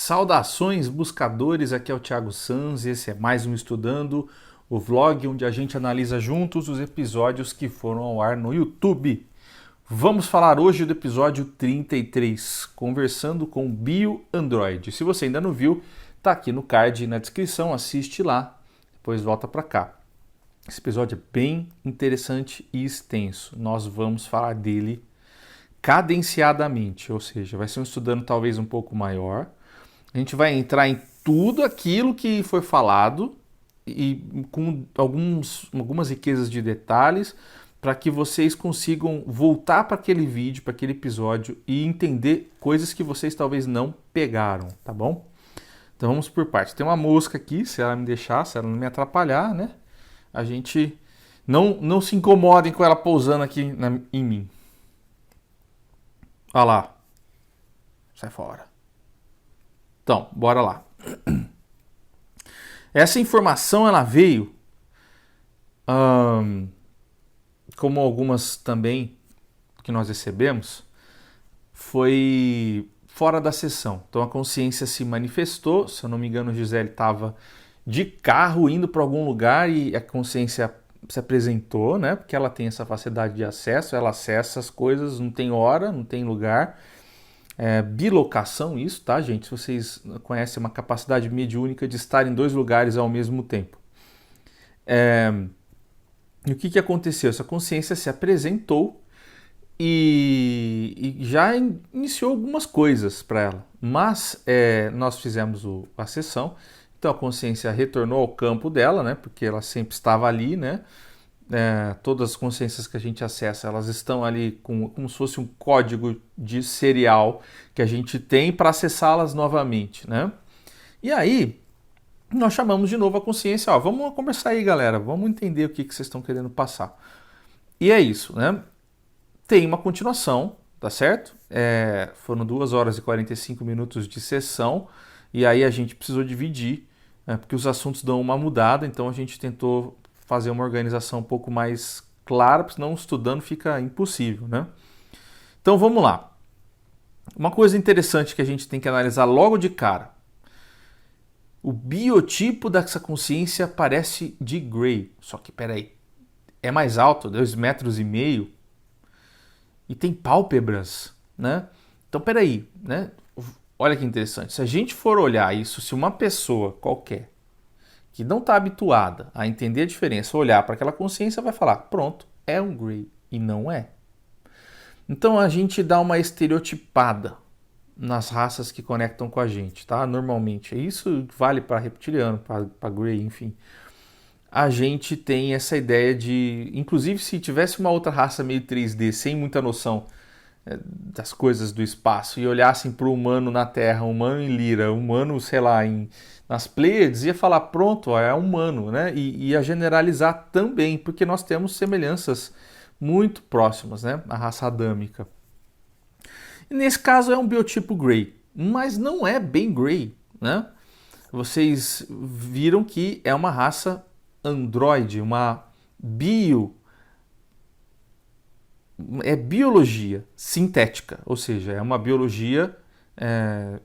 Saudações, buscadores, aqui é o Thiago Sanz e esse é mais um Estudando, o vlog onde a gente analisa juntos os episódios que foram ao ar no YouTube. Vamos falar hoje do episódio 33, conversando com BioAndroid. Se você ainda não viu, tá aqui no card na descrição, assiste lá, depois volta para cá. Esse episódio é bem interessante e extenso, nós vamos falar dele cadenciadamente, ou seja, vai ser um estudando talvez um pouco maior. A gente vai entrar em tudo aquilo que foi falado e com algumas riquezas de detalhes para que vocês consigam voltar para aquele vídeo, para aquele episódio e entender coisas que vocês talvez não pegaram, tá bom? Então vamos por partes. Tem uma mosca aqui, se ela me deixar, se ela não me atrapalhar, né? A gente não se incomodem com ela pousando aqui em mim. Olha lá. Sai fora. Então, bora lá. Essa informação ela veio, como algumas também que nós recebemos, foi fora da sessão. Então a consciência se manifestou, se eu não me engano, Gisele estava de carro indo para algum lugar e a consciência se apresentou, né? Porque ela tem essa facilidade de acesso, ela acessa as coisas, não tem hora, não tem lugar. Bilocação isso, tá, gente? Se vocês conhecem uma capacidade mediúnica de estar em dois lugares ao mesmo tempo. E o que aconteceu? Essa consciência se apresentou e já iniciou algumas coisas para ela. Mas nós fizemos a sessão, então a consciência retornou ao campo dela, né? Porque ela sempre estava ali, né? Todas as consciências que a gente acessa, elas estão ali como se fosse um código de serial que a gente tem para acessá-las novamente, né? E aí, nós chamamos de novo a consciência, ó, vamos conversar aí, galera, vamos entender o que vocês estão querendo passar. E é isso, né? Tem uma continuação, tá certo? Foram 2 horas e 45 minutos de sessão, e aí a gente precisou dividir, porque os assuntos dão uma mudada, então a gente tentou fazer uma organização um pouco mais clara, porque senão estudando fica impossível, né? Então vamos lá. Uma coisa interessante que a gente tem que analisar logo de cara. O biotipo dessa consciência parece de Grey, só que peraí, é mais alto, 2,5 metros e tem pálpebras, né? Então peraí, né? Olha que interessante. Se a gente for olhar isso, se uma pessoa qualquer que não está habituada a entender a diferença, olhar para aquela consciência, vai falar, pronto, é um Grey, e não é. Então a gente dá uma estereotipada nas raças que conectam com a gente, tá? Normalmente, isso vale para reptiliano, para Grey, enfim. A gente tem essa ideia de, inclusive se tivesse uma outra raça meio 3D, sem muita noção das coisas do espaço, e olhassem para o humano na Terra, humano em Lira, humano, sei lá, nas Pleiades, ia falar, pronto, é humano, né? E ia generalizar também, porque nós temos semelhanças muito próximas, né? A raça adâmica. E nesse caso é um biotipo Grey, mas não é bem Grey, né? Vocês viram que é uma raça androide, uma biologia sintética, ou seja, é uma biologia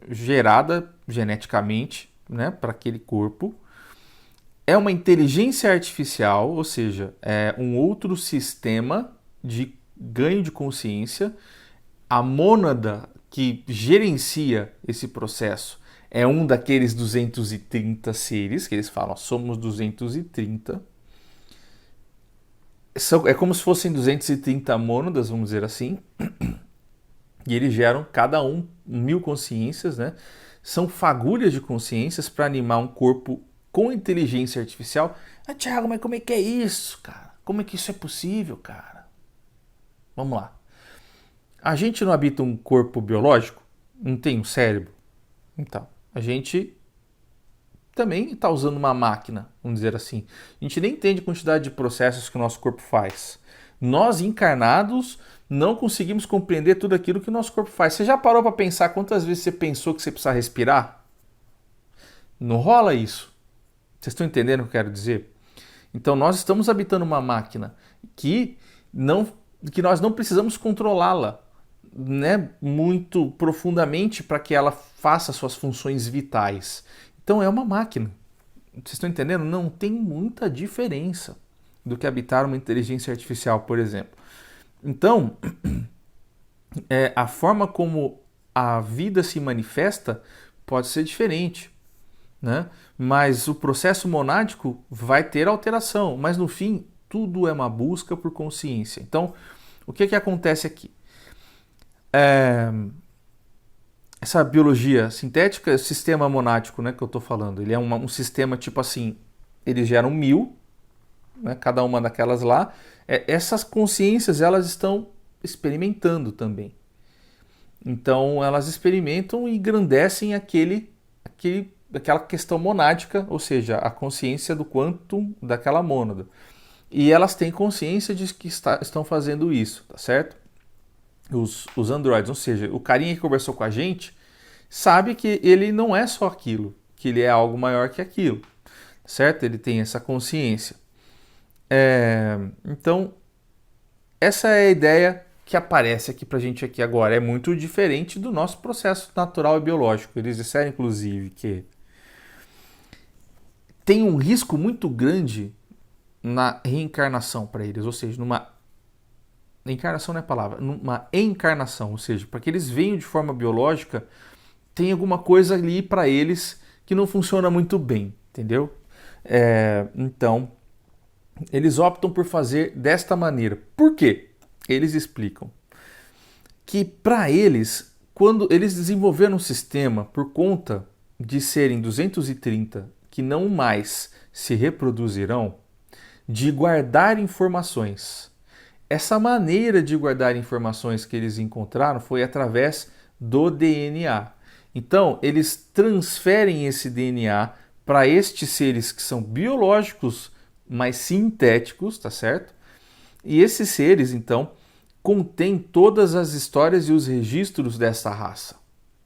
gerada geneticamente, né, para aquele corpo. É uma inteligência artificial, ou seja, é um outro sistema de ganho de consciência. A mônada que gerencia esse processo é um daqueles 230 seres, que eles falam, somos 230. É como se fossem 230 mônadas, vamos dizer assim, e eles geram cada um 1000 consciências, né? São fagulhas de consciências para animar um corpo com inteligência artificial. Ah, Thiago, mas como é que é isso, cara? Como é que isso é possível, cara? Vamos lá. A gente não habita um corpo biológico? Não tem um cérebro? Então, a gente também está usando uma máquina, vamos dizer assim. A gente nem entende a quantidade de processos que o nosso corpo faz. Nós, encarnados, não conseguimos compreender tudo aquilo que o nosso corpo faz. Você já parou para pensar quantas vezes você pensou que você precisa respirar? Não rola isso. Vocês estão entendendo o que eu quero dizer? Então, nós estamos habitando uma máquina que nós não precisamos controlá-la. né, muito profundamente para que ela faça suas funções vitais. Então é uma máquina. Vocês estão entendendo? Não tem muita diferença do que habitar uma inteligência artificial, por exemplo. Então, a forma como a vida se manifesta pode ser diferente, né? Mas o processo monádico vai ter alteração, mas no fim tudo é uma busca por consciência. Então, o que acontece aqui? Essa biologia sintética, sistema monádico, né, que eu estou falando, ele é um sistema tipo assim, eles geram 1000, né, cada uma daquelas lá. Essas consciências, elas estão experimentando também. Então elas experimentam e engrandecem aquela questão monádica, ou seja, a consciência do quantum daquela mônada. E elas têm consciência de que estão fazendo isso, tá certo? Os androides, ou seja, o carinha que conversou com a gente sabe que ele não é só aquilo, que ele é algo maior que aquilo, certo? Ele tem essa consciência. Então, essa é a ideia que aparece aqui pra gente aqui agora. É muito diferente do nosso processo natural e biológico. Eles disseram, inclusive, que tem um risco muito grande na reencarnação para eles, ou seja, numa encarnação não é a palavra, numa encarnação, ou seja, para que eles venham de forma biológica, tem alguma coisa ali para eles que não funciona muito bem, entendeu? Então, eles optam por fazer desta maneira. Por quê? Eles explicam que para eles, quando eles desenvolveram um sistema por conta de serem 230 que não mais se reproduzirão, de guardar informações. Essa maneira de guardar informações que eles encontraram foi através do DNA. Então, eles transferem esse DNA para estes seres que são biológicos, mas sintéticos, tá certo? E esses seres, então, contêm todas as histórias e os registros dessa raça,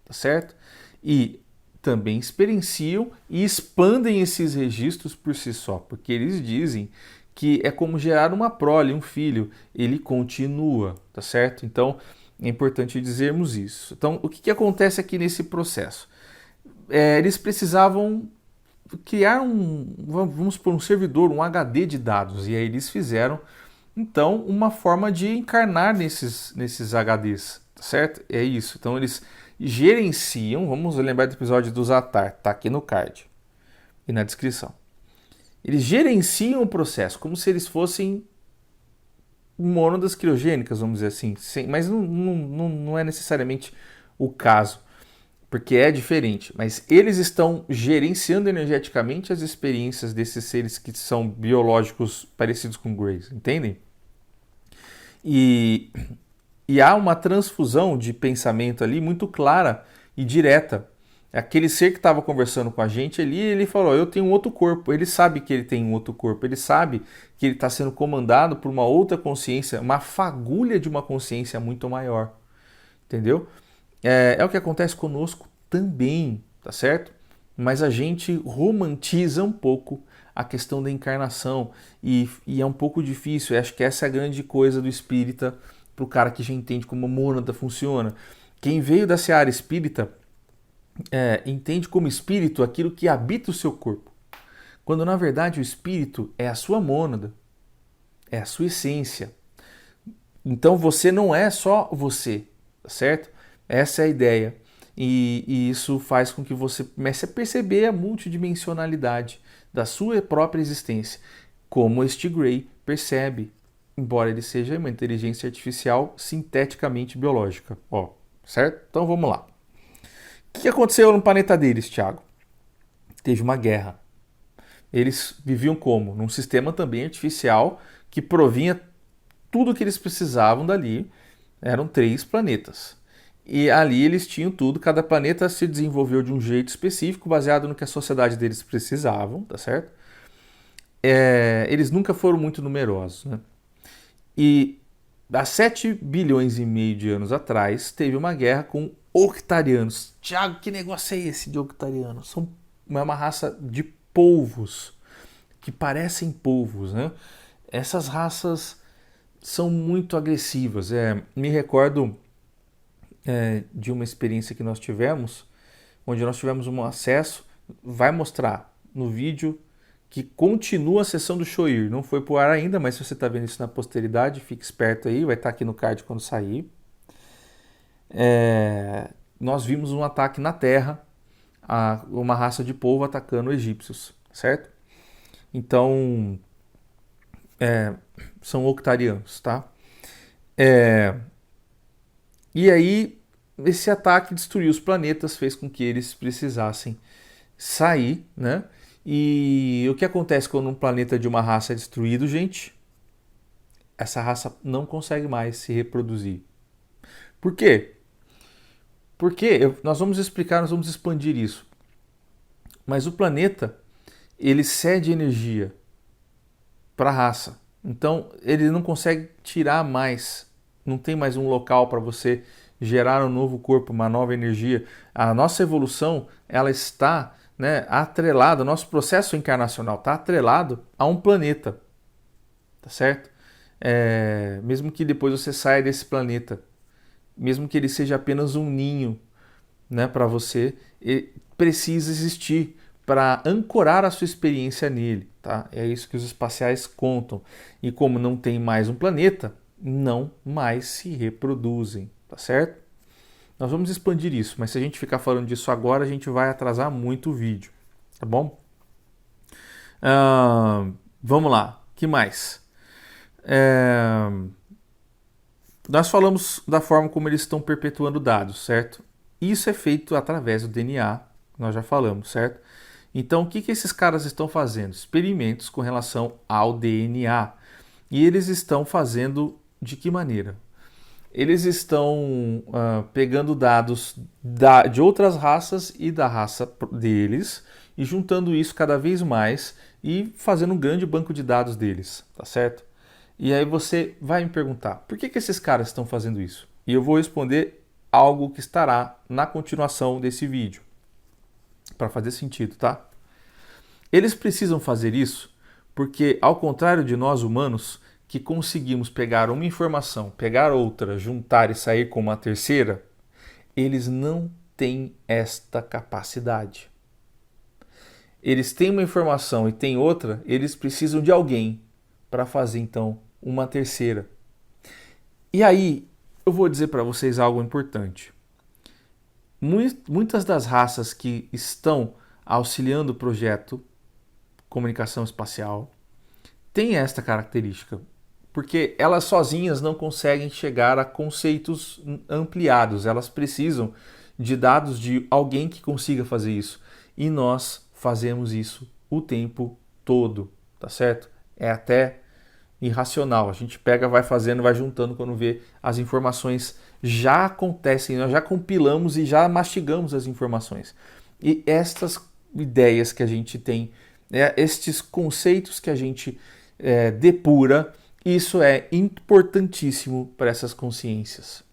tá certo? E também experienciam e expandem esses registros por si só, porque eles dizem que é como gerar uma prole, um filho, ele continua, tá certo? Então, é importante dizermos isso. Então, o que acontece aqui nesse processo? Eles precisavam criar vamos por um servidor, um HD de dados, e aí eles fizeram, então, uma forma de encarnar nesses HDs, tá certo? É isso. Então, eles gerenciam, vamos lembrar do episódio do Zatar, tá aqui no card e na descrição. Eles gerenciam o processo como se eles fossem mônadas criogênicas, vamos dizer assim, mas não é necessariamente o caso, porque é diferente, mas eles estão gerenciando energeticamente as experiências desses seres que são biológicos parecidos com Grace, entendem? E há uma transfusão de pensamento ali muito clara e direta. Aquele ser que estava conversando com a gente ali, ele falou, eu tenho um outro corpo. Ele sabe que ele tem um outro corpo, ele sabe que ele está sendo comandado por uma outra consciência, uma fagulha de uma consciência muito maior, entendeu? É o que acontece conosco também, tá certo? Mas a gente romantiza um pouco a questão da encarnação e é um pouco difícil. Eu acho que essa é a grande coisa do espírita para o cara que já entende como a mônada funciona. Quem veio da seara espírita entende como espírito aquilo que habita o seu corpo, quando na verdade o espírito é a sua mônada, é a sua essência. Então você não é só você, tá certo? Essa é a ideia. E isso faz com que você comece a perceber a multidimensionalidade da sua própria existência, como este Gray percebe, embora ele seja uma inteligência artificial sinteticamente biológica. Ó, certo? Então vamos lá. O que aconteceu no planeta deles, Thiago? Teve uma guerra. Eles viviam como? Num sistema também artificial que provinha tudo o que eles precisavam dali. Eram 3 planetas. E ali eles tinham tudo, cada planeta se desenvolveu de um jeito específico, baseado no que a sociedade deles precisavam, tá certo? Eles nunca foram muito numerosos, né? E há 7 bilhões e meio de anos atrás, teve uma guerra com octarianos. Tiago, que negócio é esse de octarianos? É uma raça de polvos, que parecem polvos, né? Essas raças são muito agressivas. Me recordo de uma experiência que nós tivemos, onde nós tivemos um acesso, vai mostrar no vídeo que continua a sessão do Shoir. Não foi pro ar ainda, mas se você está vendo isso na posteridade, fique esperto aí, vai estar aqui no card quando sair. Nós vimos um ataque na Terra, uma raça de povo atacando egípcios, certo? Então, são octarianos, tá? E aí, esse ataque destruiu os planetas, fez com que eles precisassem sair, né? E o que acontece quando um planeta de uma raça é destruído, gente? Essa raça não consegue mais se reproduzir. Por quê? Porque nós vamos explicar, nós vamos expandir isso. Mas o planeta, ele cede energia para a raça. Então, ele não consegue tirar mais. Não tem mais um local para você gerar um novo corpo, uma nova energia. A nossa evolução, ela está, né, atrelada, nosso processo encarnacional está atrelado a um planeta. Tá certo? Mesmo que depois você saia desse planeta, mesmo que ele seja apenas um ninho, né, para você, ele precisa existir para ancorar a sua experiência nele, tá? É isso que os espaciais contam. E como não tem mais um planeta, não mais se reproduzem, tá certo? Nós vamos expandir isso, mas se a gente ficar falando disso agora, a gente vai atrasar muito o vídeo, tá bom? Vamos lá, que mais? Nós falamos da forma como eles estão perpetuando dados, certo? Isso é feito através do DNA, nós já falamos, certo? Então, o que esses caras estão fazendo? Experimentos com relação ao DNA. E eles estão fazendo de que maneira? Eles estão pegando dados de outras raças e da raça deles e juntando isso cada vez mais e fazendo um grande banco de dados deles, tá certo? E aí você vai me perguntar, por que esses caras estão fazendo isso? E eu vou responder algo que estará na continuação desse vídeo, para fazer sentido, tá? Eles precisam fazer isso porque, ao contrário de nós humanos, que conseguimos pegar uma informação, pegar outra, juntar e sair com uma terceira, eles não têm esta capacidade. Eles têm uma informação e têm outra, eles precisam de alguém para fazer então uma terceira. E aí, eu vou dizer para vocês algo importante. Muitas das raças que estão auxiliando o projeto Comunicação Espacial têm esta característica, porque elas sozinhas não conseguem chegar a conceitos ampliados, elas precisam de dados de alguém que consiga fazer isso. E nós fazemos isso o tempo todo, tá certo? É até irracional. A gente pega, vai fazendo, vai juntando, quando vê as informações já acontecem, nós já compilamos e já mastigamos as informações. E estas ideias que a gente tem, estes conceitos que a gente depura, isso é importantíssimo para essas consciências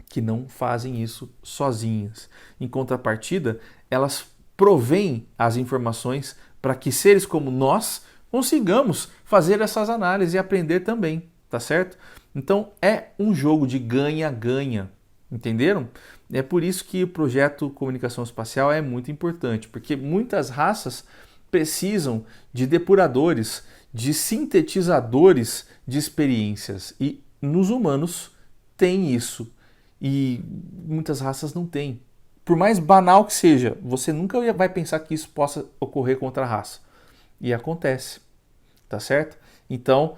que não fazem isso sozinhas. Em contrapartida, elas provêm as informações para que seres como nós consigamos fazer essas análises e aprender também, tá certo? Então é um jogo de ganha-ganha, entenderam? É por isso que o projeto Comunicação Espacial é muito importante, porque muitas raças precisam de depuradores, de sintetizadores de experiências, e nos humanos tem isso, e muitas raças não têm. Por mais banal que seja, você nunca vai pensar que isso possa ocorrer com outra raça. E acontece, tá certo? Então,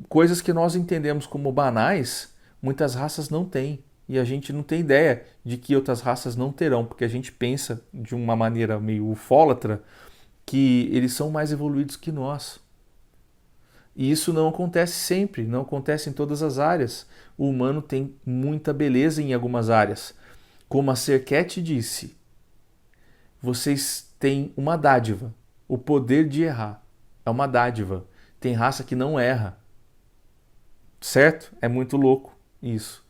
coisas que nós entendemos como banais, muitas raças não têm. E a gente não tem ideia de que outras raças não terão, porque a gente pensa de uma maneira meio ufólatra que eles são mais evoluídos que nós. E isso não acontece sempre, não acontece em todas as áreas. O humano tem muita beleza em algumas áreas. Como a Serket disse, vocês têm uma dádiva. O poder de errar é uma dádiva. Tem raça que não erra. Certo? É muito louco isso.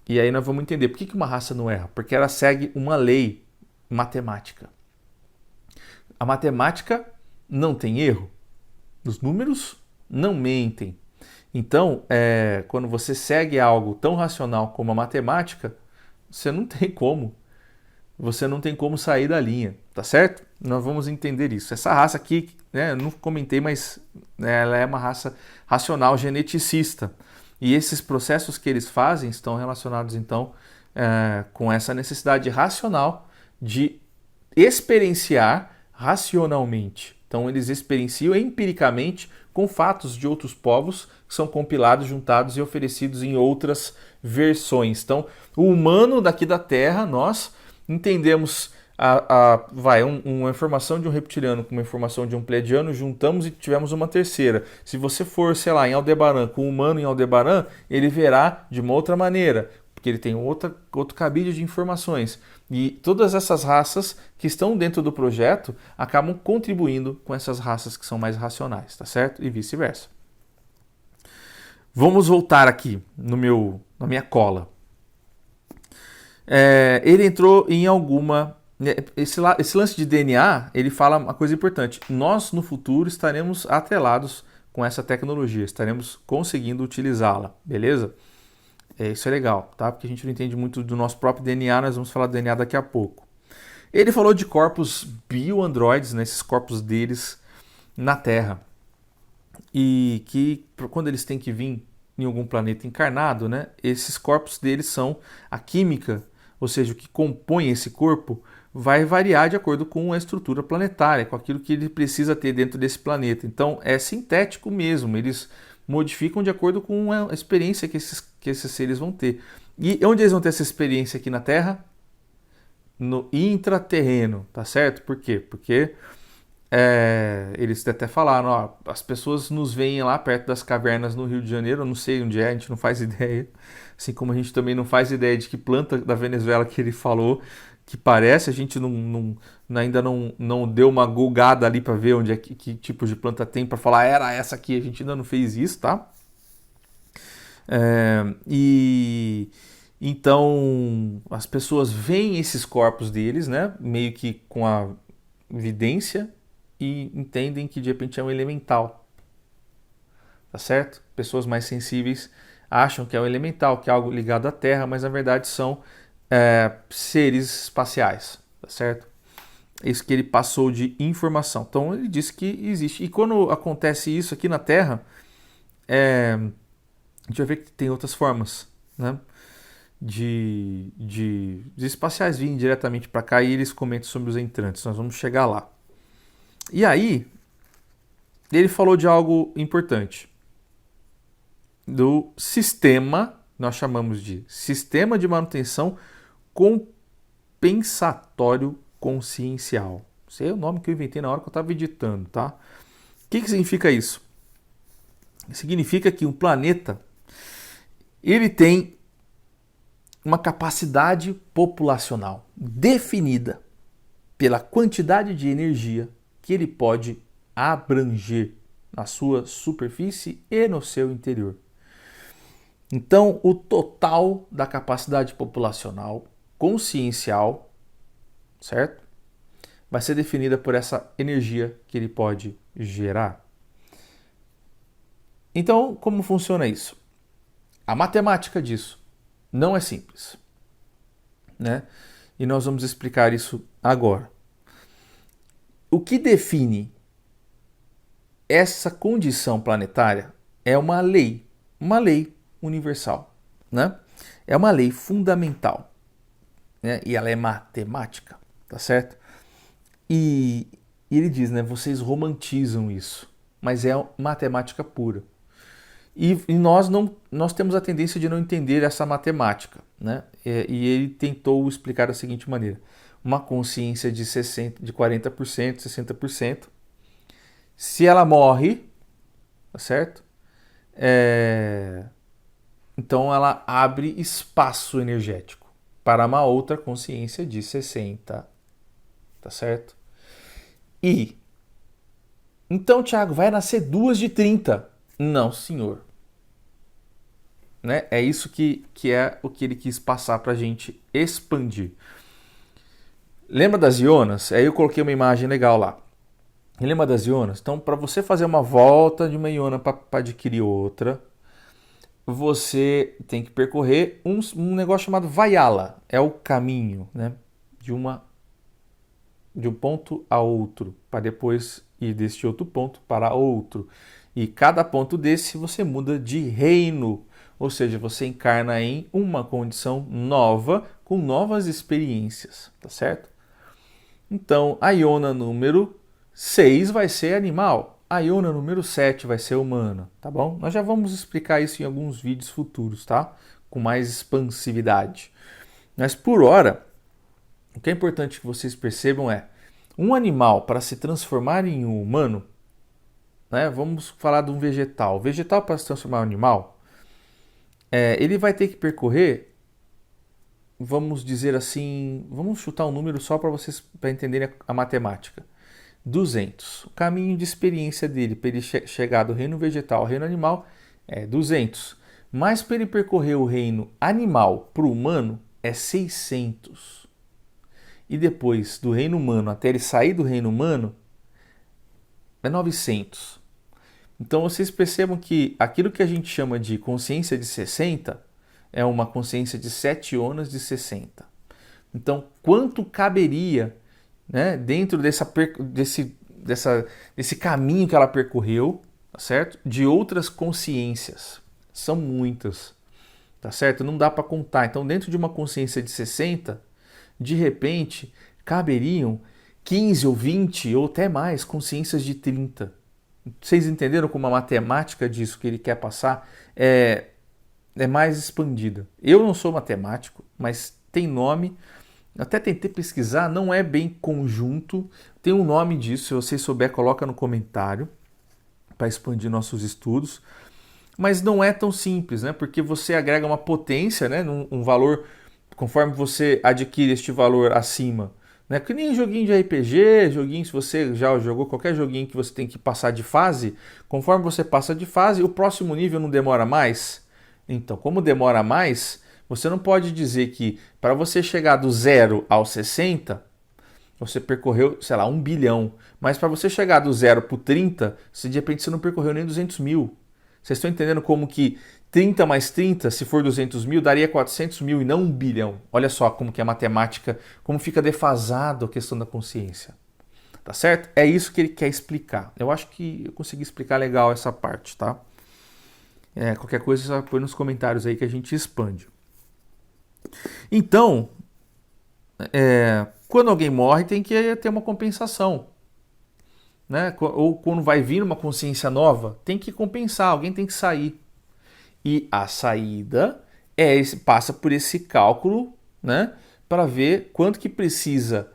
E aí nós vamos entender por que uma raça não erra. Porque ela segue uma lei matemática. A matemática não tem erro. Os números não mentem. Então, quando você segue algo tão racional como a matemática, você não tem como. Você não tem como sair da linha, tá certo? Nós vamos entender isso. Essa raça aqui, né, eu não comentei, mas né, ela é uma raça racional geneticista. E esses processos que eles fazem estão relacionados, então, com essa necessidade racional de experienciar racionalmente. Então, eles experienciam empiricamente com fatos de outros povos que são compilados, juntados e oferecidos em outras versões. Então, o humano daqui da Terra, nós entendemos uma informação de um reptiliano com uma informação de um pleiadiano, juntamos e tivemos uma terceira. Se você for, sei lá, em Aldebaran, com um humano em Aldebaran, ele verá de uma outra maneira, porque ele tem outro cabide de informações. E todas essas raças que estão dentro do projeto acabam contribuindo com essas raças que são mais racionais, tá certo? E vice-versa. Vamos voltar aqui na minha cola. Ele entrou em alguma... Esse lance de DNA, ele fala uma coisa importante. Nós, no futuro, estaremos atrelados com essa tecnologia, estaremos conseguindo utilizá-la, beleza? Isso é legal, tá? Porque a gente não entende muito do nosso próprio DNA, nós vamos falar do DNA daqui a pouco. Ele falou de corpos bioandroides, né, esses corpos deles na Terra. E que quando eles têm que vir em algum planeta encarnado, né, esses corpos deles são a química, ou seja, o que compõe esse corpo, vai variar de acordo com a estrutura planetária, com aquilo que ele precisa ter dentro desse planeta. Então é sintético mesmo, eles modificam de acordo com a experiência que esses seres vão ter. E onde eles vão ter essa experiência aqui na Terra? No intraterreno, tá certo? Por quê? Porque eles até falaram, ó, as pessoas nos veem lá perto das cavernas no Rio de Janeiro, eu não sei onde é, a gente não faz ideia, assim como a gente também não faz ideia de que planta da Venezuela que ele falou que parece, a gente ainda não deu uma gulgada ali para ver onde é que tipo de planta tem para falar era essa aqui, a gente ainda não fez isso, tá? E então as pessoas veem esses corpos deles, né, meio que com a evidência e entendem que de repente é um elemental, tá certo? Pessoas mais sensíveis acham que é um elemental, que é algo ligado à Terra, mas na verdade são seres espaciais, tá certo? Isso que ele passou de informação. Então ele disse que existe. E quando acontece isso aqui na Terra, a gente vai ver que tem outras formas, né? De espaciais virem diretamente para cá e eles comentam sobre os entrantes. Nós vamos chegar lá. E aí, ele falou de algo importante. Do sistema, nós chamamos de Sistema de Manutenção Compensatório Consciencial. Esse é o nome que eu inventei na hora que eu estava editando, tá? O que significa isso? Significa que um planeta ele tem uma capacidade populacional definida pela quantidade de energia que ele pode abranger na sua superfície e no seu interior. Então, o total da capacidade populacional consciencial, certo? Vai ser definida por essa energia que ele pode gerar. Então, como funciona isso? A matemática disso não é simples, né? E nós vamos explicar isso agora. O que define essa condição planetária é uma lei universal, né? É uma lei fundamental, né? E ela é matemática, tá certo? E ele diz, né? Vocês romantizam isso, mas é matemática pura. E nós temos a tendência de não entender essa matemática, né? E ele tentou explicar da seguinte maneira: uma consciência de 40%, 60%, se ela morre, tá certo? Então ela abre espaço energético para uma outra consciência de 60%, tá certo? E então, Thiago, vai nascer 2 de 30. Não, senhor. Né? É isso que é o que ele quis passar para a gente expandir. Lembra das íonas? Aí eu coloquei uma imagem legal lá. Lembra das íonas? Então, para você fazer uma volta de uma íona para adquirir outra, você tem que percorrer um negócio chamado Vayala. É o caminho, né? De um ponto a outro, para depois ir deste outro ponto para outro. E cada ponto desse você muda de reino, ou seja, você encarna em uma condição nova, com novas experiências, tá certo? Então, a Iona número 6 vai ser animal, a Iona número 7 vai ser humana, tá bom? Nós já vamos explicar isso em alguns vídeos futuros, tá? Com mais expansividade. Mas por hora, o que é importante que vocês percebam é, um animal para se transformar em um humano, né? Vamos falar de um vegetal. O vegetal para se transformar em um animal, ele vai ter que percorrer, vamos dizer assim, vamos chutar um número só para vocês para entenderem a matemática. 200. O caminho de experiência dele para ele chegar do reino vegetal ao reino animal é 200. Mas para ele percorrer o reino animal para o humano é 600. E depois do reino humano até ele sair do reino humano é 900. Então vocês percebam que aquilo que a gente chama de consciência de 60 é uma consciência de 7 ionas de 60. Então, quanto caberia, né, dentro desse caminho que ela percorreu, tá certo? De outras consciências. São muitas, tá certo? Não dá para contar. Então, dentro de uma consciência de 60, de repente, caberiam 15 ou 20 ou até mais consciências de 30. Vocês entenderam como a matemática disso que ele quer passar é mais expandida. Eu não sou matemático, mas tem nome. Até tentei pesquisar, não é bem conjunto. Tem um nome disso, se você souber, coloca no comentário para expandir nossos estudos. Mas não é tão simples, né? Porque você agrega uma potência, né? Um valor, conforme você adquire este valor acima. Né? Que nem joguinho de RPG, joguinho, se você já jogou qualquer joguinho que você tem que passar de fase, conforme você passa de fase, o próximo nível não demora mais. Então, como demora mais, você não pode dizer que para você chegar do 0 ao 60, você percorreu, sei lá, 1 bilhão. Mas para você chegar do 0 para o 30, de repente você não percorreu nem 200 mil. Vocês estão entendendo como que 30 mais 30, se for 200 mil, daria 400 mil e não 1 bilhão. Olha só como que a matemática, como fica defasado a questão da consciência. Tá certo? É isso que ele quer explicar. Eu acho que eu consegui explicar legal essa parte, tá? Qualquer coisa você põe nos comentários aí que a gente expande. Então, quando alguém morre tem que ter uma compensação. Né? Ou quando vai vir uma consciência nova, tem que compensar, alguém tem que sair. E a saída passa por esse cálculo, né? Para ver quanto que precisa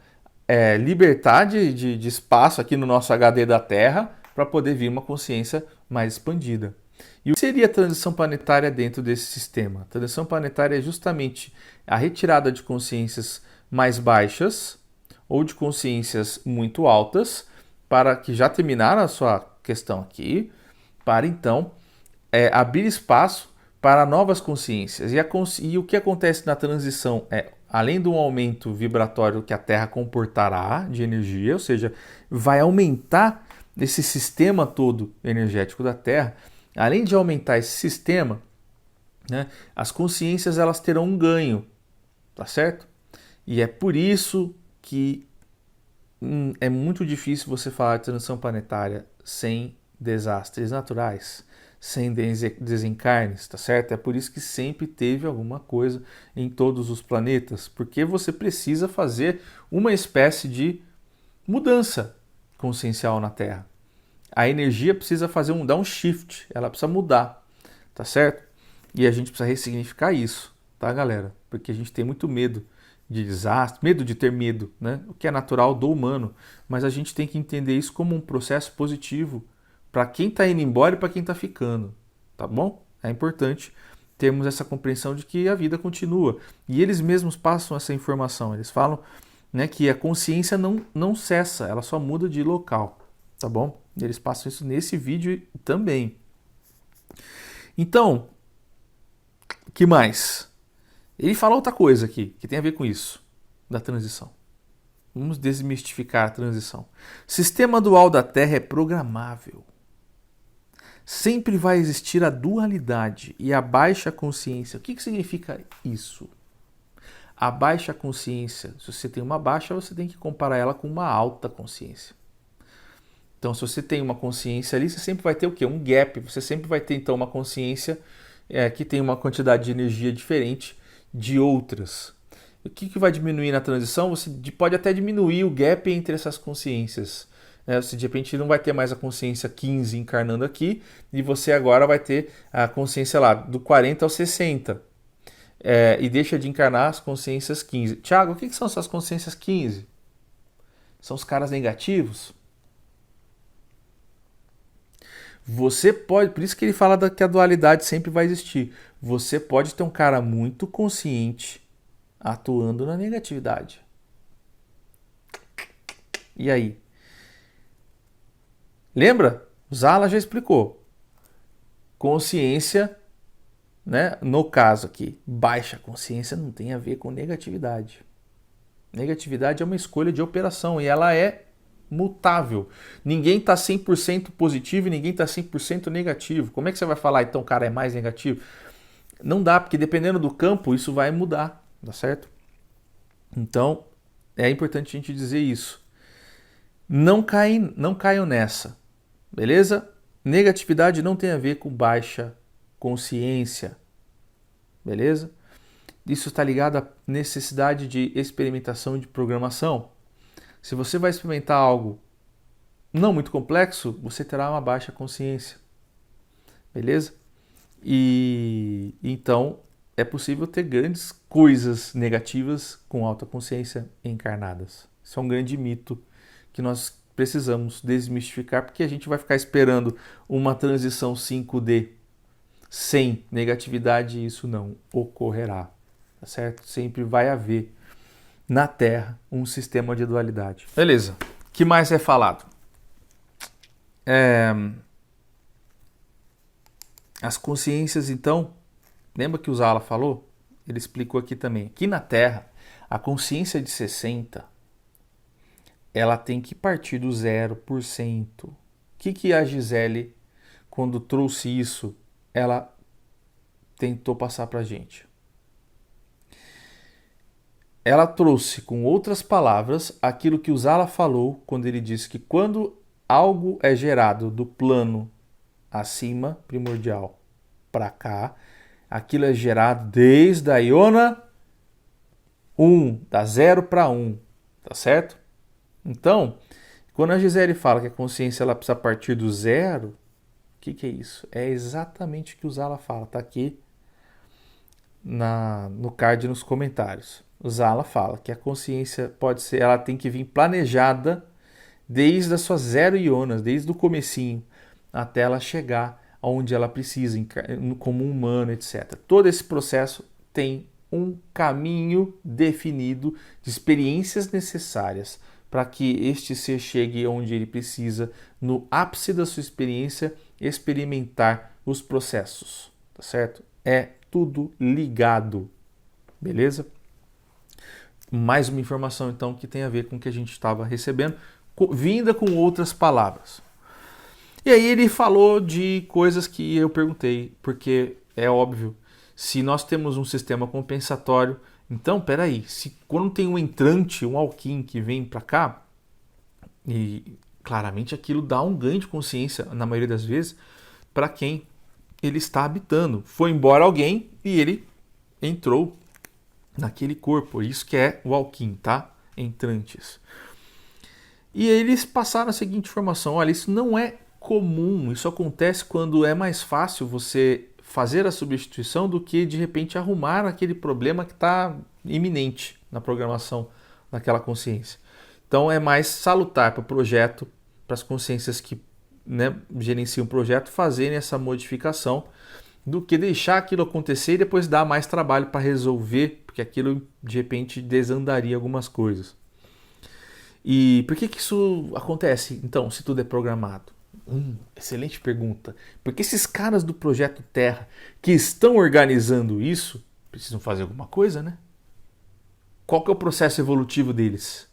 libertar de espaço aqui no nosso HD da Terra para poder vir uma consciência mais expandida. E o que seria a transição planetária dentro desse sistema? A transição planetária é justamente a retirada de consciências mais baixas ou de consciências muito altas, para que já terminaram a sua questão aqui, para então abrir espaço para novas consciências. E o que acontece na transição além de um aumento vibratório que a Terra comportará de energia, ou seja, vai aumentar esse sistema todo energético da Terra. Além de aumentar esse sistema, né, as consciências elas terão um ganho, tá certo? E é por isso que é muito difícil você falar de transição planetária sem desastres naturais, sem desencarnes, tá certo? É por isso que sempre teve alguma coisa em todos os planetas, porque você precisa fazer uma espécie de mudança consciencial na Terra. A energia precisa dar um shift, ela precisa mudar, tá certo? E a gente precisa ressignificar isso, tá, galera? Porque a gente tem muito medo de desastre, medo de ter medo, né? O que é natural do humano, mas a gente tem que entender isso como um processo positivo para quem está indo embora e para quem está ficando, tá bom? É importante termos essa compreensão de que a vida continua. E eles mesmos passam essa informação, eles falam, né, que a consciência não cessa, ela só muda de local, tá bom? Eles passam isso nesse vídeo também. Então, o que mais? Ele fala outra coisa aqui, que tem a ver com isso, da transição. Vamos desmistificar a transição. Sistema dual da Terra é programável. Sempre vai existir a dualidade e a baixa consciência. O que significa isso? A baixa consciência, se você tem uma baixa, você tem que comparar ela com uma alta consciência. Então, se você tem uma consciência ali, você sempre vai ter o quê? Um gap. Você sempre vai ter, então, uma consciência que tem uma quantidade de energia diferente de outras. O que vai diminuir na transição? Você pode até diminuir o gap entre essas consciências. Você, de repente, não vai ter mais a consciência 15 encarnando aqui, e você agora vai ter a consciência lá do 40 ao 60. E deixa de encarnar as consciências 15. Tiago, o que são essas consciências 15? São os caras negativos? Você pode, por isso que ele fala que a dualidade sempre vai existir. Você pode ter um cara muito consciente atuando na negatividade. E aí? Lembra? O Zala já explicou. Consciência, né? No caso aqui, baixa consciência não tem a ver com negatividade. Negatividade é uma escolha de operação e ela é mutável. Ninguém está 100% positivo e ninguém está 100% negativo. Como é que você vai falar, então, o cara é mais negativo? Não dá, porque dependendo do campo, isso vai mudar, tá certo? Então, é importante a gente dizer isso. Não caiam nessa, beleza? Negatividade não tem a ver com baixa consciência, beleza? Isso está ligado à necessidade de experimentação e de programação. Se você vai experimentar algo não muito complexo, você terá uma baixa consciência, beleza? E então é possível ter grandes coisas negativas com alta consciência encarnadas. Isso é um grande mito que nós precisamos desmistificar, porque a gente vai ficar esperando uma transição 5D sem negatividade e isso não ocorrerá, tá certo? Sempre vai haver na Terra um sistema de dualidade. Beleza. O que mais é falado? As consciências, então, lembra que o Zala falou? Ele explicou aqui também. Aqui na Terra, a consciência de 60, ela tem que partir do 0%. O que a Gisele, quando trouxe isso, ela tentou passar para a gente? Ela trouxe, com outras palavras, aquilo que o Zala falou quando ele disse que quando algo é gerado do plano acima, primordial, para cá, aquilo é gerado desde a iona 1, da 0 para 1, tá certo? Então, quando a Gisele fala que a consciência ela precisa partir do 0, o que é isso? É exatamente o que o Zala fala, tá aqui no card nos comentários. O Zala fala que a consciência pode ser, ela tem que vir planejada desde as suas 0 ionas, desde o comecinho, até ela chegar onde ela precisa, como um humano, etc. Todo esse processo tem um caminho definido de experiências necessárias para que este ser chegue onde ele precisa, no ápice da sua experiência, experimentar os processos, tá certo? É tudo ligado, beleza? Mais uma informação, então, que tem a ver com o que a gente estava recebendo, vinda com outras palavras. E aí ele falou de coisas que eu perguntei, porque é óbvio, se nós temos um sistema compensatório, então, peraí, se quando tem um entrante, um alquim que vem para cá, e claramente aquilo dá um ganho de consciência, na maioria das vezes, para quem ele está habitando. Foi embora alguém e ele entrou naquele corpo. Isso que é o alquim, tá? Entrantes. E eles passaram a seguinte informação: olha, isso não é comum, isso acontece quando é mais fácil você fazer a substituição do que de repente arrumar aquele problema que está iminente na programação daquela consciência. Então é mais salutar para o projeto, para as consciências que, né, gerenciam o projeto, fazerem essa modificação do que deixar aquilo acontecer e depois dar mais trabalho para resolver, porque aquilo de repente desandaria algumas coisas. E por que isso acontece, então, se tudo é programado? Excelente pergunta. Porque esses caras do Projeto Terra que estão organizando isso precisam fazer alguma coisa, né? Qual que é o processo evolutivo deles?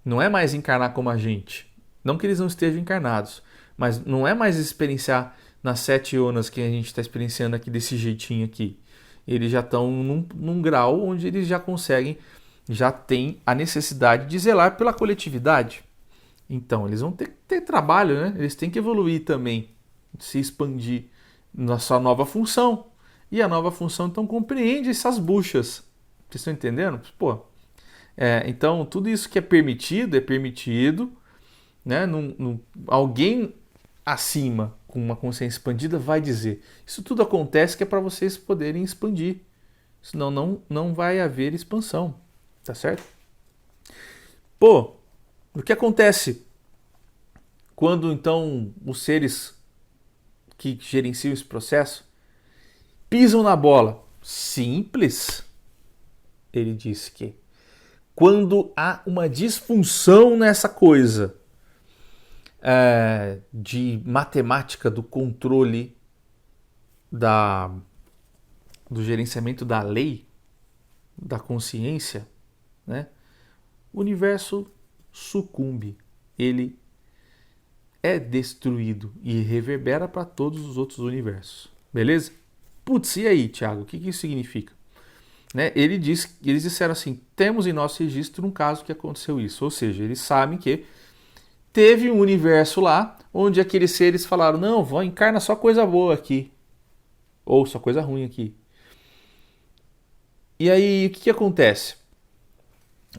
Não é mais encarnar como a gente. Não que eles não estejam encarnados, Mas não é mais experienciar nas 7 ionas que a gente está experienciando aqui desse jeitinho aqui. Eles já estão num grau onde eles já conseguem, já têm a necessidade de zelar pela coletividade. Então, eles vão ter que ter trabalho, né? Eles têm que evoluir também, se expandir na sua nova função. E a nova função, então, compreende essas buchas. Vocês estão entendendo? Pô, então, tudo isso que é permitido, né? Alguém acima, com uma consciência expandida, vai dizer. Isso tudo acontece que é para vocês poderem expandir. Senão não vai haver expansão. Tá certo? Pô, o que acontece quando então os seres que gerenciam esse processo pisam na bola? Simples. Ele disse que quando há uma disfunção nessa coisa de matemática do controle do gerenciamento da lei, da consciência, né? O universo sucumbe. Ele é destruído e reverbera para todos os outros universos. Beleza? Putz, e aí, Thiago? O que isso significa? Né? Eles disseram assim, temos em nosso registro um caso que aconteceu isso. Ou seja, eles sabem que teve um universo lá onde aqueles seres falaram, não, encarna só coisa boa aqui. Ou só coisa ruim aqui. E aí, o que acontece?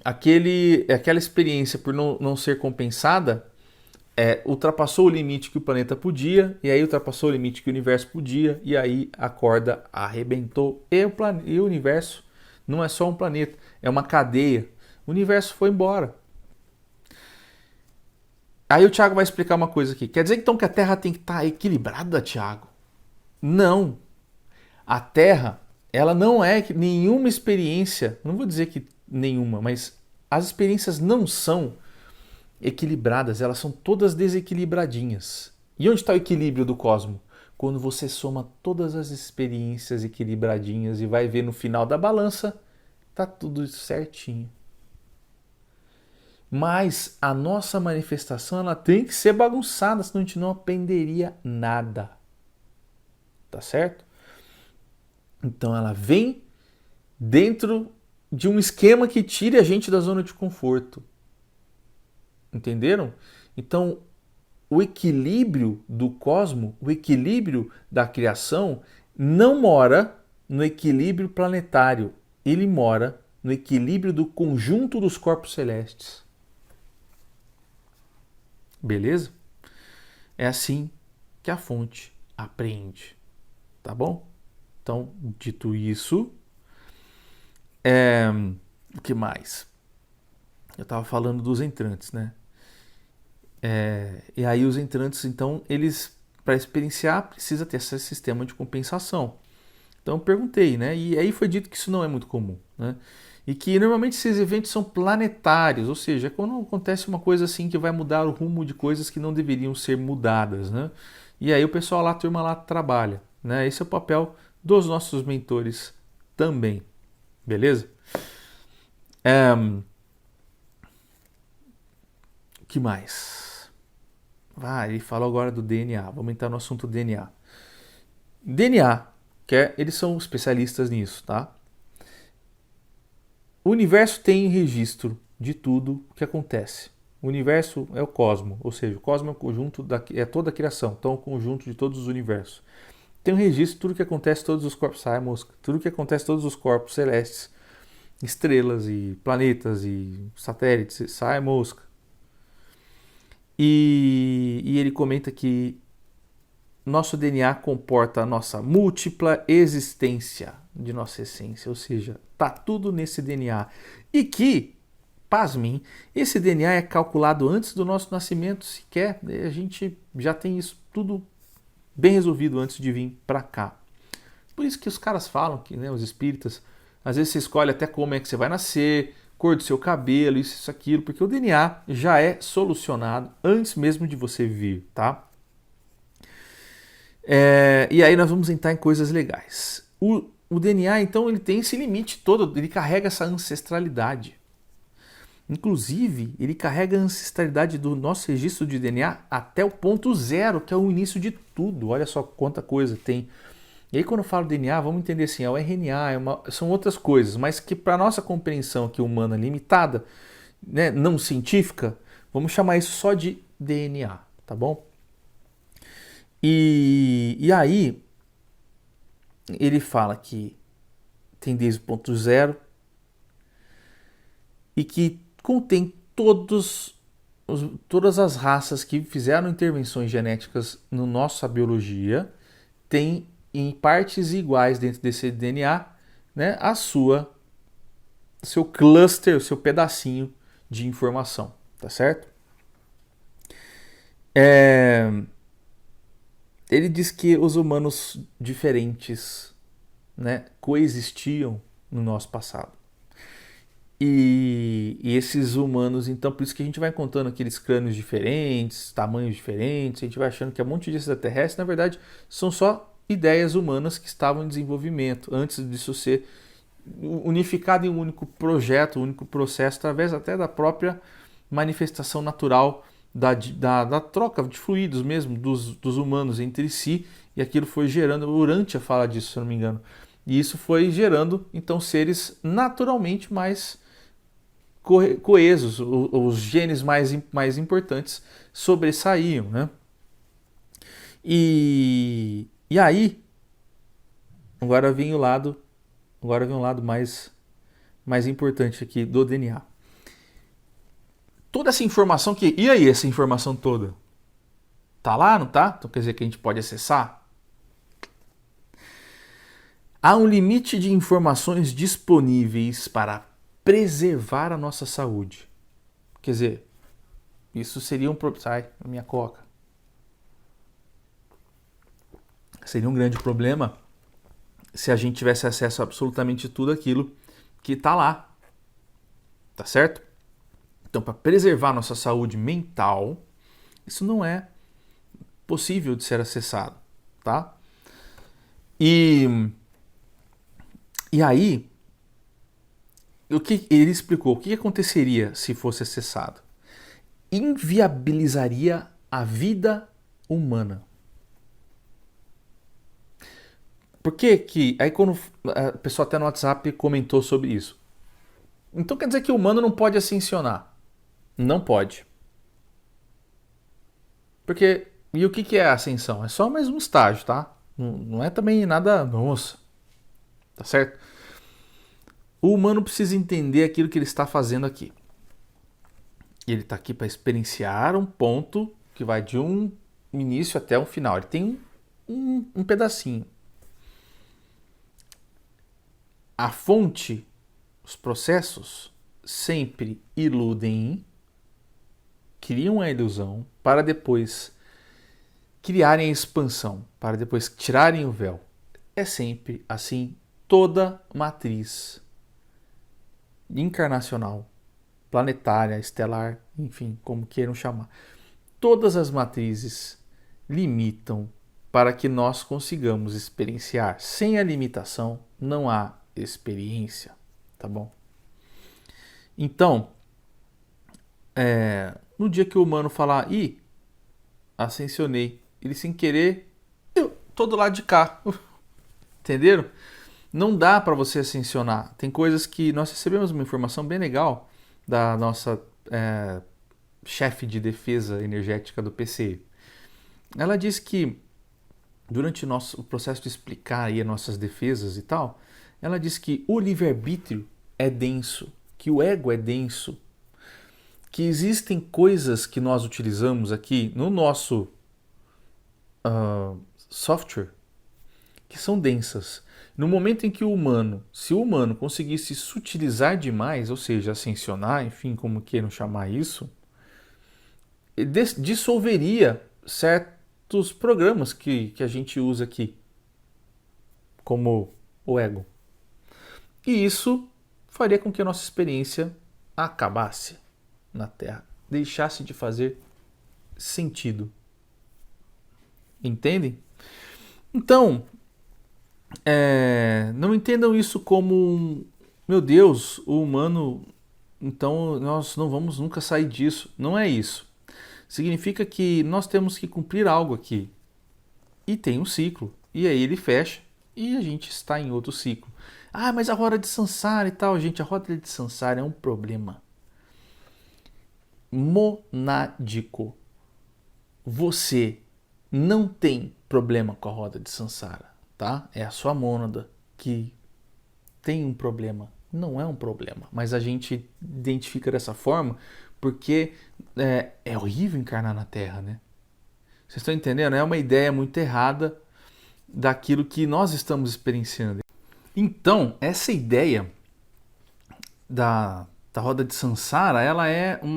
Aquela experiência por não ser compensada ultrapassou o limite que o planeta podia, e aí ultrapassou o limite que o universo podia, e aí a corda arrebentou. E o universo não é só um planeta, é uma cadeia. O universo foi embora. Aí o Thiago vai explicar uma coisa aqui. Quer dizer então que a Terra tem que estar equilibrada, Thiago? Não. A Terra, ela não é nenhuma experiência, não vou dizer que nenhuma, mas as experiências não são equilibradas, elas são todas desequilibradinhas. E onde está o equilíbrio do cosmos? Quando você soma todas as experiências equilibradinhas e vai ver no final da balança, tá tudo certinho. Mas a nossa manifestação ela tem que ser bagunçada, senão a gente não aprenderia nada. Tá certo? Então ela vem dentro de um esquema que tire a gente da zona de conforto. Entenderam? Então, o equilíbrio do cosmos, o equilíbrio da criação, não mora no equilíbrio planetário. Ele mora no equilíbrio do conjunto dos corpos celestes. Beleza? É assim que a fonte aprende. Tá bom? Então, dito isso, o que mais? Eu estava falando dos entrantes, né? E aí os entrantes, então, eles, para experienciar, precisa ter esse sistema de compensação. Então eu perguntei, né? E aí foi dito que isso não é muito comum, né? E que normalmente esses eventos são planetários, ou seja, quando acontece uma coisa assim que vai mudar o rumo de coisas que não deveriam ser mudadas, né? E aí o pessoal lá, a turma lá trabalha, né? Esse é o papel dos nossos mentores também, beleza? O que mais? Ele falou agora do DNA. Vamos entrar no assunto DNA. DNA, eles são especialistas nisso, tá? O universo tem registro de tudo o que acontece. O universo é o cosmos, ou seja, o cosmos é o conjunto é toda a criação, então é o conjunto de todos os universos. Tem um registro de tudo que acontece, todos os corpos, tudo que acontece, todos os corpos celestes, estrelas e planetas e satélites, sai mosca. E ele comenta que nosso DNA comporta a nossa múltipla existência de nossa essência, ou seja, tá tudo nesse DNA. E que, pasmem, esse DNA é calculado antes do nosso nascimento sequer. A gente já tem isso tudo bem resolvido antes de vir para cá. Por isso que os caras falam, que, né, os espíritas, às vezes você escolhe até como é que você vai nascer, cor do seu cabelo, isso, aquilo, porque o DNA já é solucionado antes mesmo de você vir, tá? E aí nós vamos entrar em coisas legais. O DNA, então, ele tem esse limite todo, ele carrega essa ancestralidade. Inclusive, ele carrega a ancestralidade do nosso registro de DNA até o ponto zero, que é o início de tudo. Olha só quanta coisa tem. E aí, quando eu falo DNA, vamos entender assim, é o RNA, são outras coisas, mas que para nossa compreensão aqui humana limitada, né, não científica, vamos chamar isso só de DNA, tá bom? E aí, ele fala que tem desde o ponto zero e que contém todas as raças que fizeram intervenções genéticas na nossa biologia, tem em partes iguais dentro desse DNA, né, seu cluster, o seu pedacinho de informação, tá certo? Ele diz que os humanos diferentes, né, coexistiam no nosso passado. E esses humanos, então, por isso que a gente vai contando aqueles crânios diferentes, tamanhos diferentes, a gente vai achando que é um monte de extraterrestres, na verdade, são só ideias humanas que estavam em desenvolvimento, antes disso ser unificado em um único projeto, um único processo, através até da própria manifestação natural da troca de fluidos mesmo dos humanos entre si, e aquilo foi gerando, o Urântia fala disso, se eu não me engano, e isso foi gerando, então, seres naturalmente mais coesos, os genes mais importantes sobressaíam, né? E aí, agora vem o lado mais importante aqui do DNA. Toda essa informação e aí essa informação toda? Tá lá, não tá? Então quer dizer que a gente pode acessar? Há um limite de informações disponíveis para preservar a nossa saúde. Quer dizer, isso seria sai, a minha coca. Seria um grande problema se a gente tivesse acesso a absolutamente tudo aquilo que está lá. Tá certo? Então, para preservar nossa saúde mental, isso não é possível de ser acessado, tá? E aí, o que ele explicou? O que aconteceria se fosse acessado? Inviabilizaria a vida humana. Por que aí quando a pessoa até no WhatsApp comentou sobre isso. Então quer dizer que o humano não pode ascensionar? Não pode. Porque, e o que é a ascensão? É só mais um estágio, tá? Não é também nada, nossa. Tá certo? O humano precisa entender aquilo que ele está fazendo aqui. Ele está aqui para experienciar um ponto que vai de um início até um final. Ele tem um pedacinho. A fonte, os processos, sempre iludem, criam a ilusão para depois criarem a expansão, para depois tirarem o véu. É sempre assim toda matriz encarnacional, planetária, estelar, enfim, como queiram chamar. Todas as matrizes limitam para que nós consigamos experienciar. Sem a limitação, não há experiência, tá bom? Então, no dia que o humano falar, ascensionei, ele sem querer, eu tô do lado de cá, entenderam? Não dá para você ascensionar. Tem coisas que nós recebemos uma informação bem legal da nossa chefe de defesa energética do PCE. Ela disse que durante o processo de explicar aí as nossas defesas e tal, ela disse que o livre-arbítrio é denso, que o ego é denso, que existem coisas que nós utilizamos aqui no nosso software que são densas. No momento em que se o humano conseguisse sutilizar demais, ou seja, ascensionar, enfim, como queiram chamar isso, dissolveria certos programas que a gente usa aqui, como o ego. E isso faria com que a nossa experiência acabasse na Terra, deixasse de fazer sentido. Entendem? Então, não entendam isso como meu Deus, o humano então nós não vamos nunca sair disso. Não é isso. Significa que nós temos que cumprir algo aqui. E tem um ciclo. E aí ele fecha e a gente está em outro ciclo. Ah, mas a roda de Sansara e tal, gente, a roda de Sansara é um problema monádico. Você não tem problema com a roda de Sansara, tá? É a sua mônada que tem um problema. Não é um problema, mas a gente identifica dessa forma porque é horrível encarnar na Terra, né? Vocês estão entendendo? É uma ideia muito errada daquilo que nós estamos experienciando. Então, essa ideia da roda de Sansara, ela é um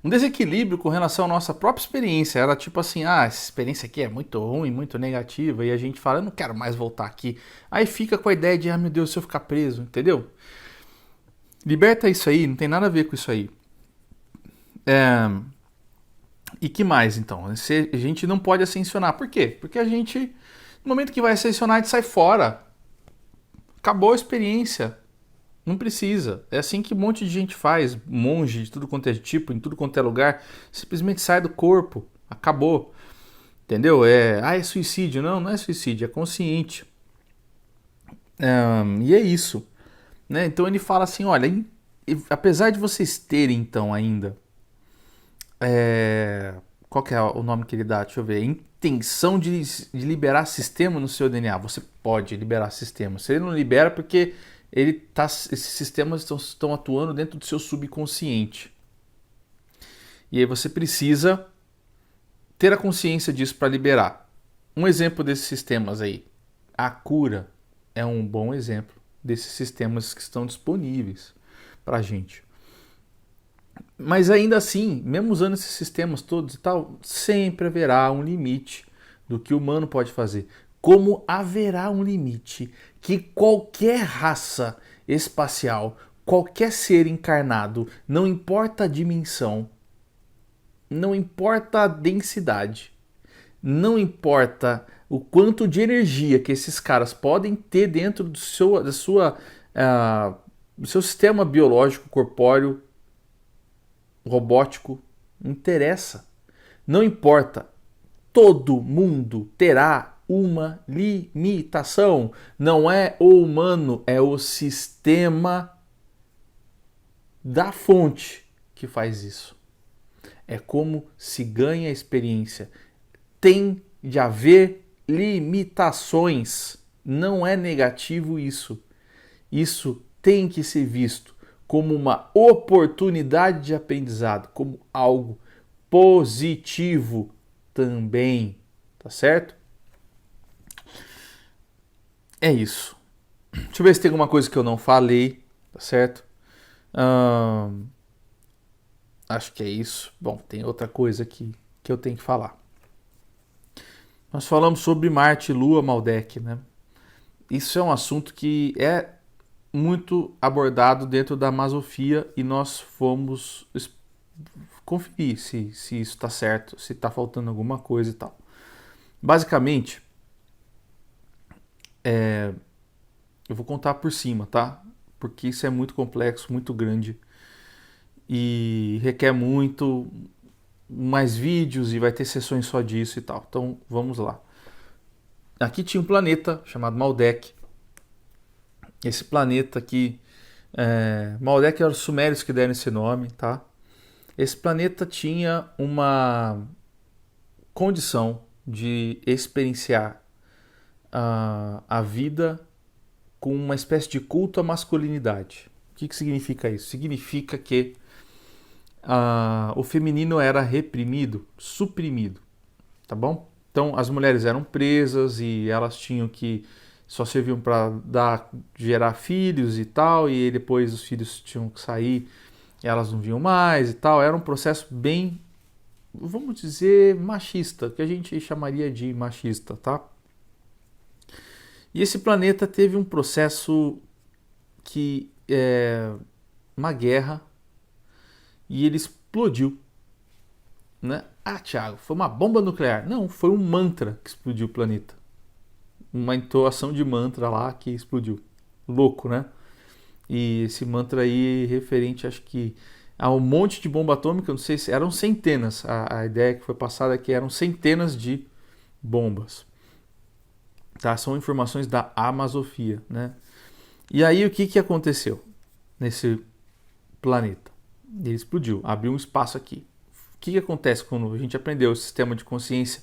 desequilíbrio com relação à nossa própria experiência. Ela tipo assim, essa experiência aqui é muito ruim, muito negativa, e a gente fala, eu não quero mais voltar aqui. Aí fica com a ideia de, meu Deus, se eu ficar preso, entendeu? Liberta isso aí, não tem nada a ver com isso aí. E que mais, então? A gente não pode ascensionar. Por quê? Porque a gente, no momento que vai ascensionar, a gente sai fora. Acabou a experiência. Não precisa. É assim que um monte de gente faz. Monge de tudo quanto é tipo, em tudo quanto é lugar. Simplesmente sai do corpo. Acabou. Entendeu? É suicídio. Não, não é suicídio. É consciente. E é isso. Né? Então ele fala assim, olha, apesar de vocês terem então ainda... qual que é o nome que ele dá? Deixa eu ver. Intenção de liberar sistema no seu DNA. Você pode liberar sistema. Se ele não libera, porque esses sistemas estão atuando dentro do seu subconsciente. E aí você precisa ter a consciência disso para liberar. Um exemplo desses sistemas aí. A cura é um bom exemplo desses sistemas que estão disponíveis para a gente. Mas ainda assim, mesmo usando esses sistemas todos e tal, sempre haverá um limite do que o humano pode fazer. Como haverá um limite que qualquer raça espacial, qualquer ser encarnado, não importa a dimensão, não importa a densidade, não importa o quanto de energia que esses caras podem ter dentro do seu sistema biológico, corpóreo, robótico, não interessa. Não importa. Todo mundo terá uma limitação. Não é o humano, é o sistema da fonte que faz isso. É como se ganha a experiência. Tem de haver limitações. Não é negativo isso. Isso tem que ser visto como uma oportunidade de aprendizado, como algo positivo também, tá certo? É isso. Deixa eu ver se tem alguma coisa que eu não falei, tá certo? Acho que é isso. Bom, tem outra coisa aqui que eu tenho que falar. Nós falamos sobre Marte, Lua, Maldek, né? Isso é um assunto que é muito abordado dentro da Masofia e nós fomos conferir se isso está certo, se está faltando alguma coisa e tal. Basicamente, eu vou contar por cima, tá? Porque isso é muito complexo, muito grande e requer muito mais vídeos e vai ter sessões só disso e tal. Então, vamos lá. Aqui tinha um planeta chamado Maldek. Esse planeta aqui, Maldek eram os sumérios que deram esse nome, tá? Esse planeta tinha uma condição de experienciar a vida com uma espécie de culto à masculinidade. O que significa isso? Significa que o feminino era reprimido, suprimido, tá bom? Então as mulheres eram presas e elas tinham que só serviam para gerar filhos e tal, e depois os filhos tinham que sair, elas não vinham mais e tal. Era um processo bem, vamos dizer, machista, que a gente chamaria de machista, tá? E esse planeta teve um processo que uma guerra, e ele explodiu, né? Thiago, foi uma bomba nuclear. Não, foi um mantra que explodiu o planeta. Uma entoação de mantra lá que explodiu. Louco, né? E esse mantra aí referente, acho que a um monte de bomba atômica, não sei se eram centenas. A ideia que foi passada é que eram centenas de bombas. Tá? São informações da Amazofia, né? E aí o que aconteceu nesse planeta? Ele explodiu, abriu um espaço aqui. O que acontece quando a gente aprendeu o sistema de consciência?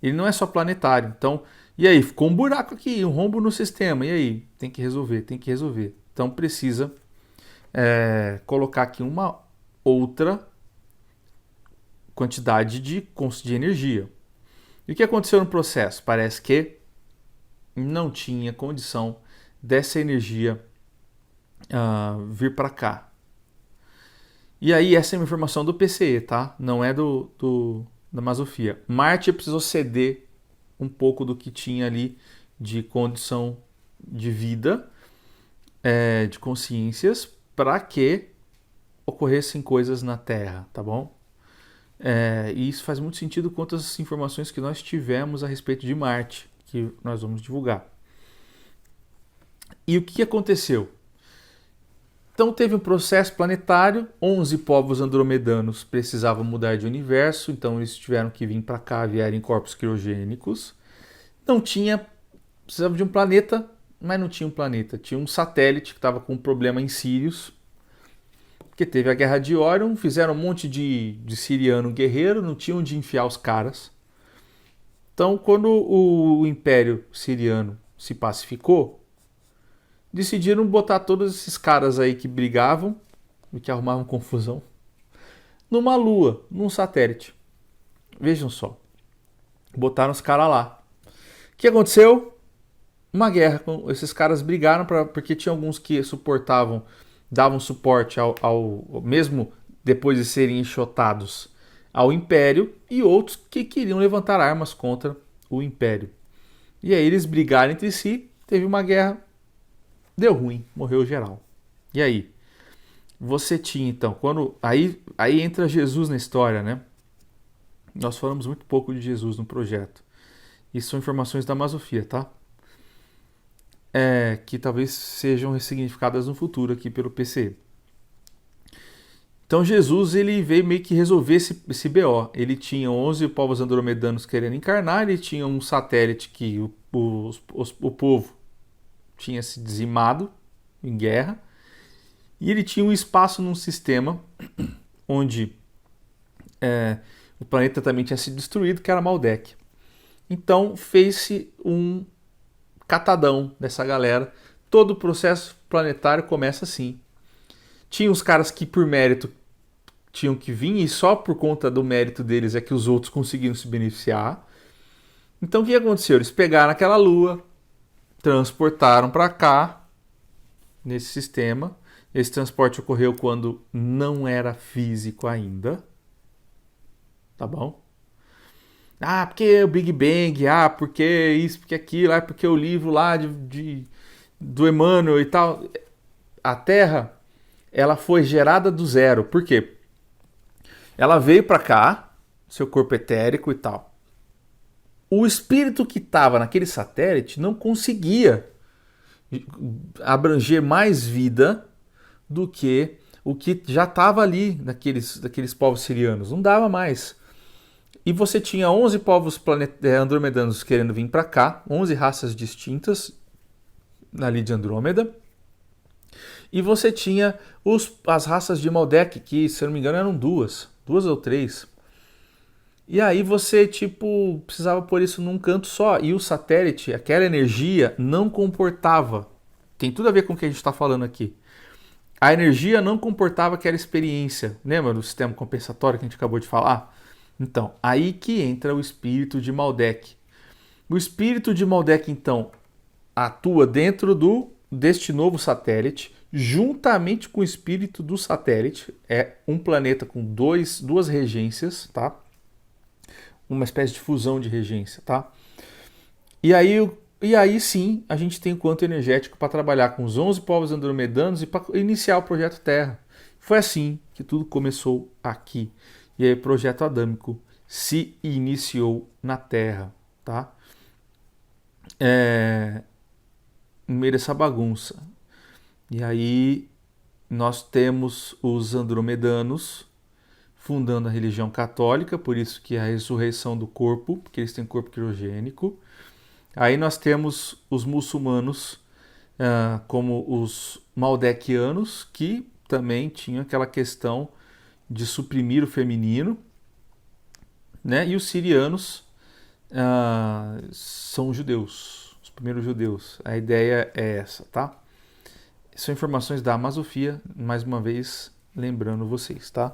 Ele não é só planetário. Então, e aí? Ficou um buraco aqui, um rombo no sistema. E aí? Tem que resolver, tem que resolver. Então precisa colocar aqui uma outra quantidade de energia. E o que aconteceu no processo? Parece que não tinha condição dessa energia vir para cá. E aí essa é uma informação do PCE, tá? Não é da Masofia. Marte precisou ceder um pouco do que tinha ali de condição de vida, de consciências, para que ocorressem coisas na Terra, tá bom? E isso faz muito sentido com as informações que nós tivemos a respeito de Marte, que nós vamos divulgar. E o que aconteceu? Então teve um processo planetário, 11 povos andromedanos precisavam mudar de universo, então eles tiveram que vir para cá, vieram em corpos criogênicos. Precisava de um planeta, mas não tinha um planeta. Tinha um satélite que estava com um problema em Sirius, porque teve a guerra de Orion, fizeram um monte de siriano guerreiro, não tinham onde enfiar os caras. Então quando o Império Siriano se pacificou, decidiram botar todos esses caras aí que brigavam e que arrumavam confusão numa lua, num satélite. Vejam só. Botaram os caras lá. O que aconteceu? Uma guerra. Esses caras brigaram porque tinha alguns que suportavam, davam suporte ao mesmo depois de serem enxotados ao Império, e outros que queriam levantar armas contra o Império. E aí eles brigaram entre si, teve uma guerra. Deu ruim, morreu geral. E aí? Você tinha então, aí entra Jesus na história, né? Nós falamos muito pouco de Jesus no projeto. Isso são informações da Masofia, tá? Que talvez sejam ressignificadas no futuro aqui pelo PCE. Então Jesus ele veio meio que resolver esse BO. Ele tinha 11 povos andromedanos querendo encarnar, ele tinha um satélite que o povo tinha se dizimado em guerra, e ele tinha um espaço num sistema onde o planeta também tinha sido destruído, que era Maldek. Então fez-se um catadão dessa galera. Todo o processo planetário começa assim. Tinha os caras que por mérito tinham que vir, e só por conta do mérito deles é que os outros conseguiram se beneficiar. Então o que aconteceu? Eles pegaram aquela lua, transportaram para cá, nesse sistema. Esse transporte ocorreu quando não era físico ainda. Tá bom? Porque o Big Bang, porque isso, porque aquilo, porque o livro lá do Emmanuel e tal. A Terra, ela foi gerada do zero. Por quê? Ela veio para cá, seu corpo etérico e tal. O espírito que estava naquele satélite não conseguia abranger mais vida do que o que já estava ali daqueles povos sirianos. Não dava mais. E você tinha 11 povos andromedanos querendo vir para cá, 11 raças distintas ali de Andrômeda. E você tinha as raças de Maldek, que, se eu não me engano, eram duas ou três. E aí você, precisava pôr isso num canto só. E o satélite, aquela energia, não comportava. Tem tudo a ver com o que a gente está falando aqui. A energia não comportava aquela experiência. Lembra do sistema compensatório que a gente acabou de falar? Então, aí que entra o espírito de Maldek. O espírito de Maldek, então, atua dentro deste novo satélite, juntamente com o espírito do satélite. É um planeta com duas regências, tá? Uma espécie de fusão de regência, tá? E aí sim, a gente tem o quanto energético para trabalhar com os 11 povos andromedanos e para iniciar o Projeto Terra. Foi assim que tudo começou aqui. E aí o Projeto Adâmico se iniciou na Terra, tá? No meio dessa bagunça. E aí nós temos os andromedanos fundando a religião católica, por isso que é a ressurreição do corpo, porque eles têm corpo criogênico. Aí nós temos os muçulmanos, como os maldequianos, que também tinham aquela questão de suprimir o feminino, né? E os sirianos são os judeus, os primeiros judeus. A ideia é essa, tá? São informações da Amazofia, mais uma vez lembrando vocês, tá?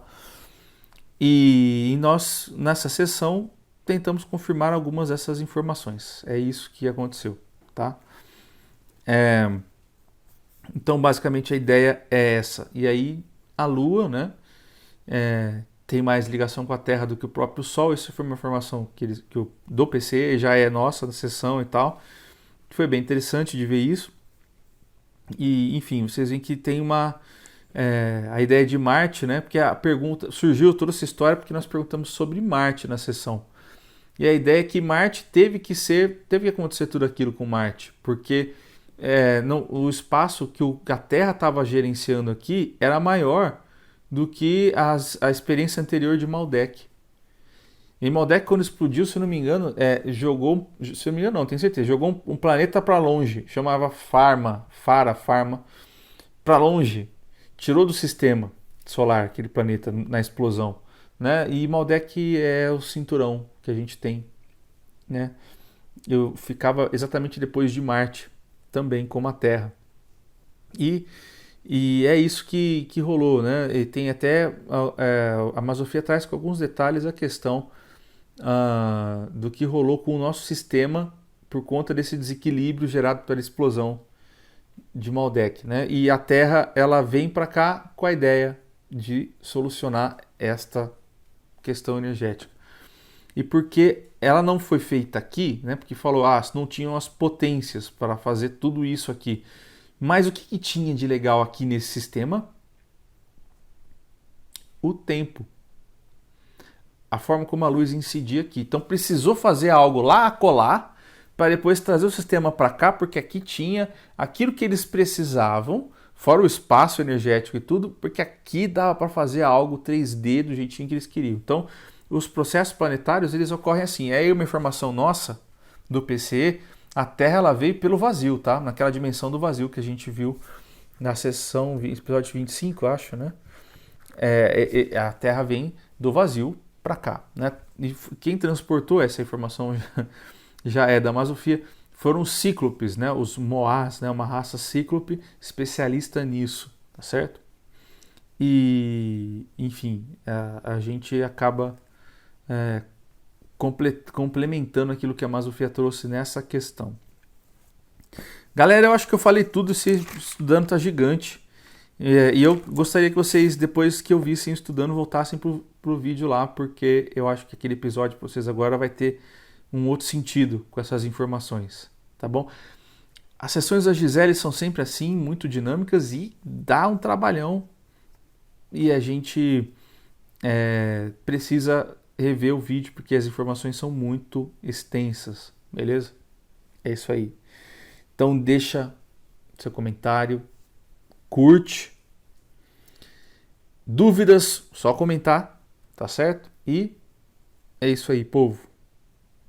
E nós, nessa sessão, tentamos confirmar algumas dessas informações. É isso que aconteceu, tá? Então, basicamente, a ideia é essa. E aí, a Lua, né, tem mais ligação com a Terra do que o próprio Sol. Isso foi uma informação que eu do PC, já é nossa, da sessão e tal. Foi bem interessante de ver isso. E, enfim, vocês veem que tem a ideia de Marte, né? Porque a pergunta surgiu toda essa história porque nós perguntamos sobre Marte na sessão. E a ideia é que Marte teve que acontecer tudo aquilo com Marte, porque o espaço que a Terra estava gerenciando aqui era maior do que a experiência anterior de Maldek. Em Maldek, quando explodiu, se eu não me engano, jogou, se eu não me engano, não, tenho certeza, jogou um planeta para longe, chamava Farma, para longe, tirou do sistema solar aquele planeta na explosão, né? E Maldek é o cinturão que a gente tem, né? Eu ficava exatamente depois de Marte, também como a Terra. E é isso que rolou, né? E tem até a Amazofia traz com alguns detalhes a questão do que rolou com o nosso sistema por conta desse desequilíbrio gerado pela explosão de Maldek, né? E a Terra ela vem para cá com a ideia de solucionar esta questão energética. E porque ela não foi feita aqui, né? Porque falou, não tinham as potências para fazer tudo isso aqui. Mas o que tinha de legal aqui nesse sistema? O tempo. A forma como a luz incidia aqui. Então precisou fazer algo lá acolá para depois trazer o sistema para cá, porque aqui tinha aquilo que eles precisavam, fora o espaço energético e tudo, porque aqui dava para fazer algo 3D do jeitinho que eles queriam. Então, os processos planetários, eles ocorrem assim. É uma informação nossa, do PCE, a Terra ela veio pelo vazio, tá? Naquela dimensão do vazio que a gente viu na sessão, episódio 25, eu acho, né? A Terra vem do vazio para cá, né? E quem transportou essa informação já é da Amazofia, foram os cíclopes, né? Os Moás, né? Uma raça cíclope especialista nisso, tá certo? E, enfim, a gente acaba complementando aquilo que a Amazofia trouxe nessa questão. Galera, eu acho que eu falei tudo, esse estudando tá gigante. E eu gostaria que vocês, depois que eu vissem estudando, voltassem pro vídeo lá, porque eu acho que aquele episódio para vocês agora vai ter um outro sentido com essas informações, tá bom? As sessões da Gisele são sempre assim, muito dinâmicas e dá um trabalhão. E a gente precisa rever o vídeo, porque as informações são muito extensas, beleza? É isso aí. Então deixa seu comentário, curte. Dúvidas, só comentar, tá certo? E é isso aí, povo.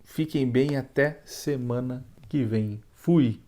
Fiquem bem até semana que vem. Fui!